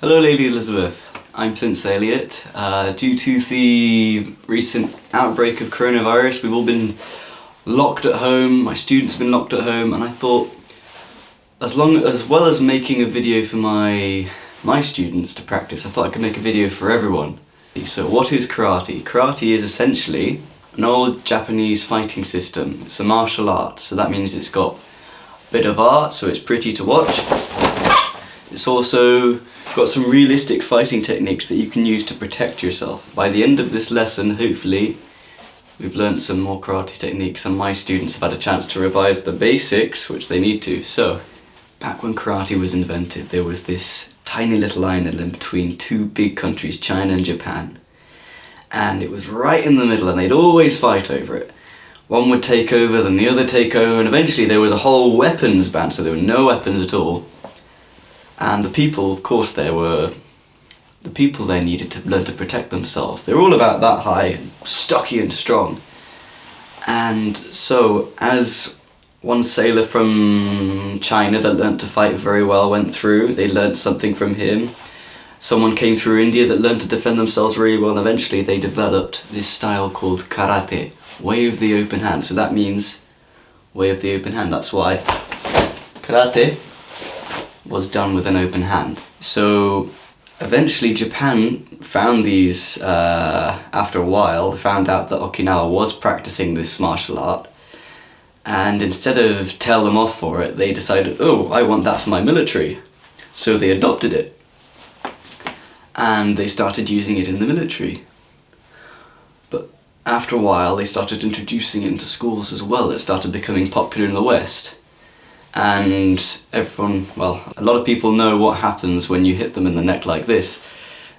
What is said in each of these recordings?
Hello Lady Elizabeth, I'm Prince Elliot. Due to the recent outbreak of coronavirus, we've all been locked at home, my students have been locked at home, and I thought as well as making a video for my students to practice, I thought I could make a video for everyone. So what is karate? Karate is essentially an old Japanese fighting system. It's a martial art, so that means it's got a bit of art, so it's pretty to watch. It's also got some realistic fighting techniques that you can use to protect yourself. By the end of this lesson, hopefully, we've learned some more karate techniques and my students have had a chance to revise the basics, which they need to. So, back when karate was invented, there was this tiny little island in between two big countries, China and Japan. And it was right in the middle and they'd always fight over it. One would take over, then the other take over, and eventually there was a whole weapons ban, so there were no weapons at all. And the people, of course, there needed to learn to protect themselves. They're all about that high, and stocky and strong. And so, as one sailor from China that learnt to fight very well went through, they learnt something from him. Someone came through India that learnt to defend themselves really well, and eventually they developed this style called karate, way of the open hand. So that means way of the open hand. That's why karate was done with an open hand. So eventually Japan found these, after a while, found out that Okinawa was practicing this martial art, and instead of tell them off for it, they decided, oh, I want that for my military. So they adopted it. And they started using it in the military. But after a while, they started introducing it into schools as well. It started becoming popular in the West. And everyone, well, a lot of people know what happens when you hit them in the neck like this.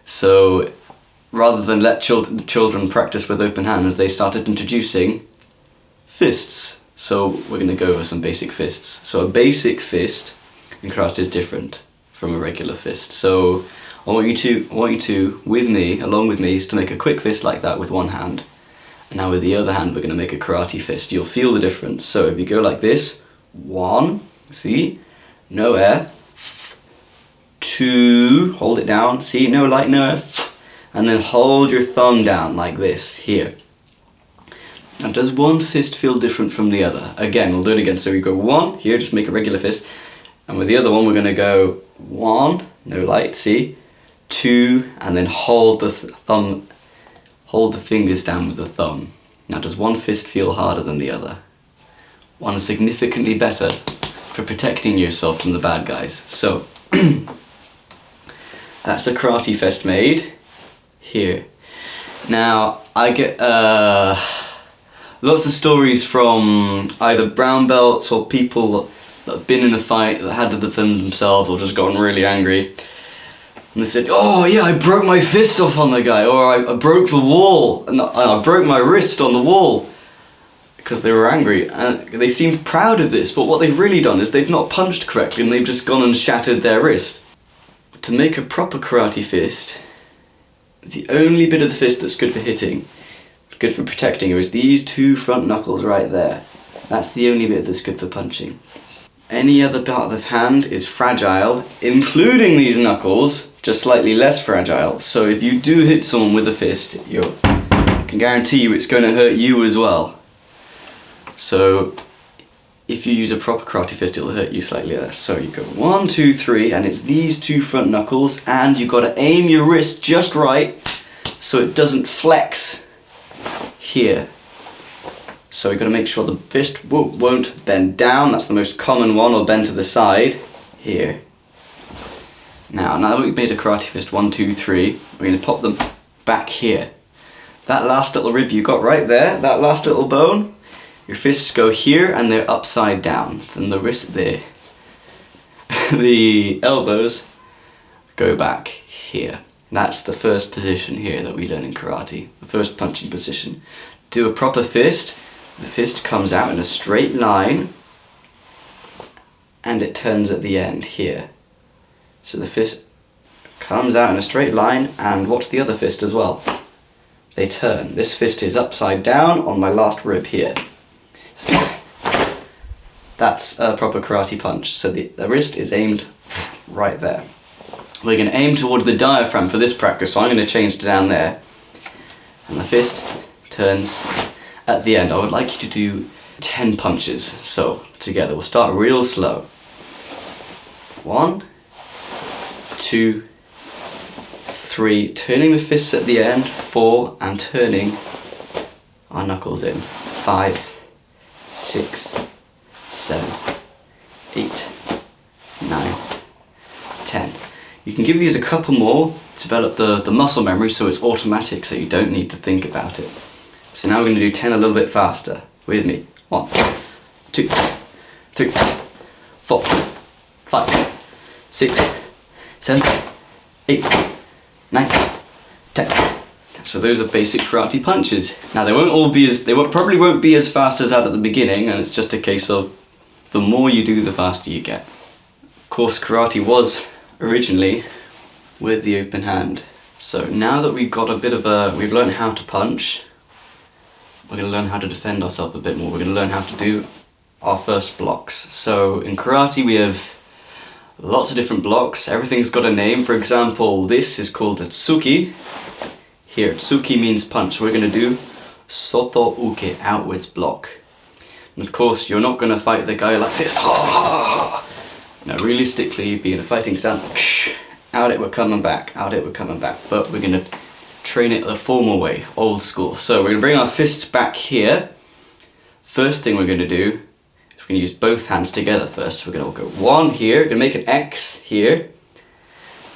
So rather than let children practice with open hands, they started introducing fists. So we're going to go over some basic fists. So a basic fist in karate is different from a regular fist. So I want you to, with me, along with me, is to make a quick fist like that with one hand. And now with the other hand, we're going to make a karate fist. You'll feel the difference. So if you go like this, 1, see, no air, 2, hold it down, see, no light, no air, and then hold your thumb down like this, here. Now does one fist feel different from the other? Again, we'll do it again, so we go 1, here, just make a regular fist, and with the other one we're going to go 1, no light, see, 2, and then hold the fingers down with the thumb. Now does one fist feel harder than the other? One is significantly better for protecting yourself from the bad guys. So, that's a karate fist made here. Now, I get lots of stories from either brown belts or people that have been in a fight that had to defend themselves or just gotten really angry. And they said, oh yeah, I broke my fist off on the guy, or I broke the wall, and I broke my wrist on the wall. Because they were angry, and they seemed proud of this, but what they've really done is they've not punched correctly and they've just gone and shattered their wrist. To make a proper karate fist, the only bit of the fist that's good for hitting, good for protecting, is these two front knuckles right there. That's the only bit that's good for punching. Any other part of the hand is fragile, including these knuckles, just slightly less fragile. So if you do hit someone with a fist, I can guarantee you it's going to hurt you as well. So, if you use a proper karate fist, it'll hurt you slightly less. So you go 1, 2, 3, and it's these two front knuckles, and you've got to aim your wrist just right, so it doesn't flex here. So you've got to make sure the fist won't bend down, that's the most common one, or bend to the side, here. Now that we've made a karate fist 1, 2, 3, we're going to pop them back here. That last little rib you got right there, that last little bone, your fists go here and they're upside down. Then the wrist there. The elbows go back here. That's the first position here that we learn in karate. The first punching position. Do a proper fist. The fist comes out in a straight line and it turns at the end here. So the fist comes out in a straight line, and watch the other fist as well. They turn. This fist is upside down on my last rib here. That's a proper karate punch. So the wrist is aimed right there. We're going to aim towards the diaphragm for this practice, so I'm going to change to down there. And the fist turns at the end. I would like you to do 10 punches. So, together, we'll start real slow. 1, 2, 3, turning the fists at the end, 4, and turning our knuckles in. 5, 6, 7, 8, 9, 10. You can give these a couple more to develop the muscle memory so it's automatic, so you don't need to think about it. So now we're going to do 10 a little bit faster. With me. 1, 2, 3, 4, 5, 6, 7, 8, 9, 10. So those are basic karate punches. Now they probably won't be as fast as that at the beginning, and it's just a case of the more you do, the faster you get. Of course, karate was originally with the open hand. So now that we've got we've learned how to punch, we're going to learn how to defend ourselves a bit more. We're going to learn how to do our first blocks. So in karate we have lots of different blocks. Everything's got a name. For example, this is called a tsuki. Here, tsuki means punch. We're going to do soto uke, outwards block. And of course, you're not going to fight the guy like this. Now, realistically, be in a fighting stance. Out it, we're coming back. Out it, we're coming back. But we're going to train it the formal way, old school. So we're going to bring our fists back here. First thing we're going to do is we're going to use both hands together first. We're going to go 1 here. We're going to make an X here.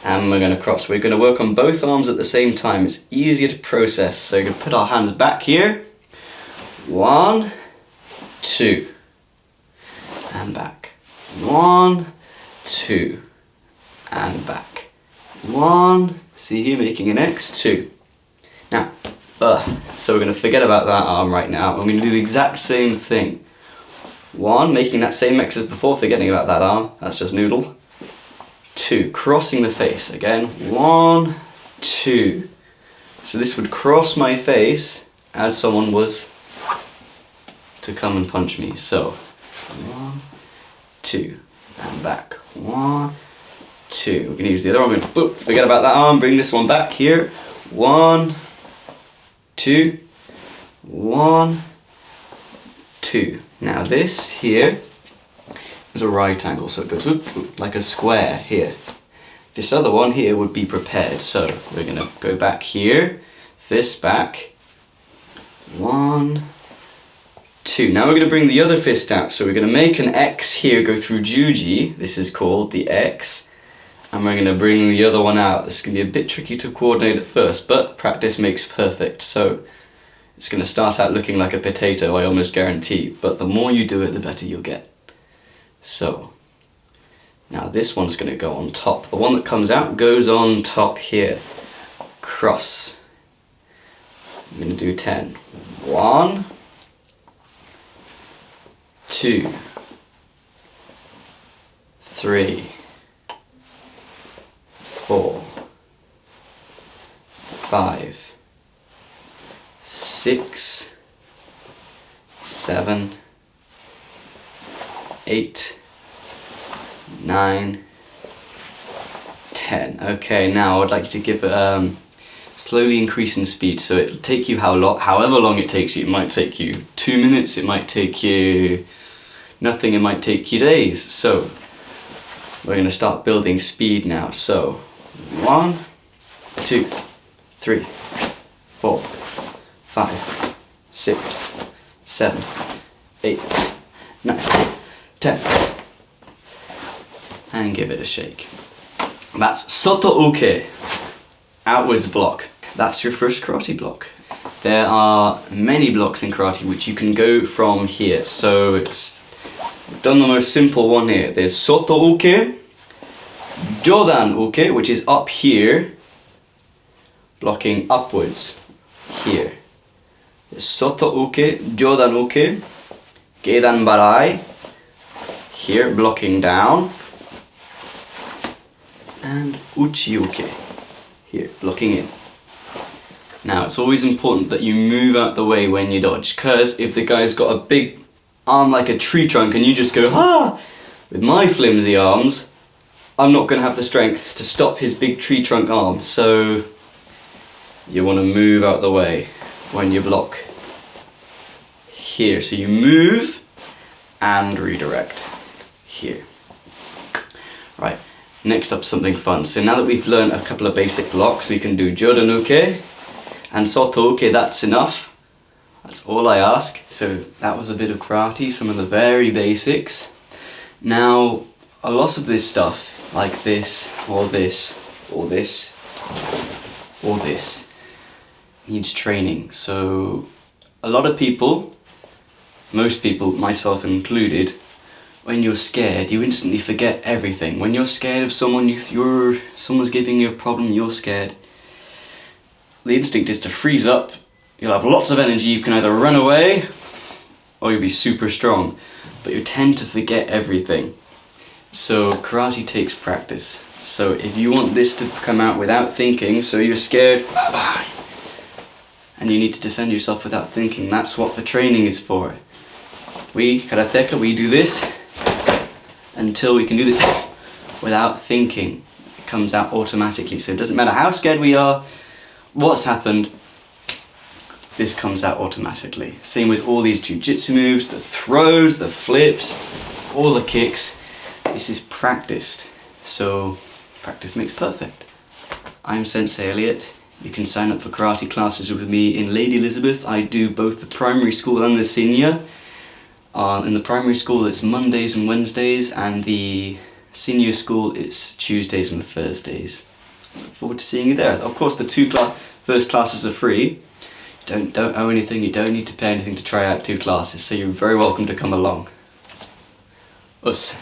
And we're going to cross. We're going to work on both arms at the same time. It's easier to process. So we're going to put our hands back here. 1, 2. And back. 1, 2. And back. 1. See here, making an X. 2. Now, so we're going to forget about that arm right now. We're going to do the exact same thing. 1, making that same X as before, forgetting about that arm. That's just noodle. 2, crossing the face. Again, 1, 2. So this would cross my face as someone was to come and punch me. So, 1, 2, and back. 1, 2. We're going to use the other arm. Boop, forget about that arm. Bring this one back here. 1, 2, 1, 2. Now this here is a right angle, so it goes whoop, whoop, like a square here. This other one here would be prepared, so we're going to go back here, fist back, 1, 2. Now we're going to bring the other fist out, so we're going to make an X here, go through Juji, this is called the X, and we're going to bring the other one out. This is going to be a bit tricky to coordinate at first, but practice makes perfect, so it's going to start out looking like a potato, I almost guarantee, but the more you do it, the better you'll get. So, now this one's going to go on top. The one that comes out goes on top here. Cross. I'm going to do 10. 1, 2, 3, 4, 5, 6, 7, 8, 9, 10. Okay, now I'd like you to give slowly increase in speed, so it'll take you however long it takes you. It might take you 2 minutes, it might take you nothing, it might take you days. So we're going to start building speed now. So 1, 2, 3, 4, 5, 6, 7, 8, 9, 10. And give it a shake. That's soto uke, outwards block. That's your first karate block. There are many blocks in karate which you can go from here. So we've done the most simple one here. There's soto uke, jodan uke, which is up here, blocking upwards here. There's soto uke, jodan uke, gedan barai, here blocking down, and uchi uke, here blocking in. Now it's always important that you move out the way when you dodge, because if the guy's got a big arm like a tree trunk and you just go, ah! With my flimsy arms, I'm not going to have the strength to stop his big tree trunk arm, so you want to move out the way when you block. Here, so you move and redirect. Here. Right, next up something fun. So now that we've learned a couple of basic blocks, we can do Jodan-uke and Soto-uke. That's enough. That's all I ask. So that was a bit of karate, some of the very basics. Now, a lot of this stuff, like this, or this, or this, or this, needs training. So a lot of people, most people, myself included, when you're scared, you instantly forget everything. When you're scared of someone, someone's giving you a problem, you're scared, the instinct is to freeze up. You'll have lots of energy, you can either run away or you'll be super strong, but you tend to forget everything. So karate takes practice. So if you want this to come out without thinking, so you're scared, and you need to defend yourself without thinking, that's what the training is for. We, karateka, we do this until we can do this without thinking. It comes out automatically. So it doesn't matter how scared we are, what's happened, this comes out automatically. Same with all these jiu-jitsu moves, the throws, the flips, all the kicks. This is practiced. So practice makes perfect. I'm Sensei Elliot. You can sign up for karate classes with me in Lady Elizabeth. I do both the primary school and the senior. In the primary school it's Mondays and Wednesdays, and the senior school it's Tuesdays and Thursdays. I look forward to seeing you there. Of course the first classes are free. Don't owe anything, you don't need to pay anything to try out 2 classes, so you're very welcome to come along. Us.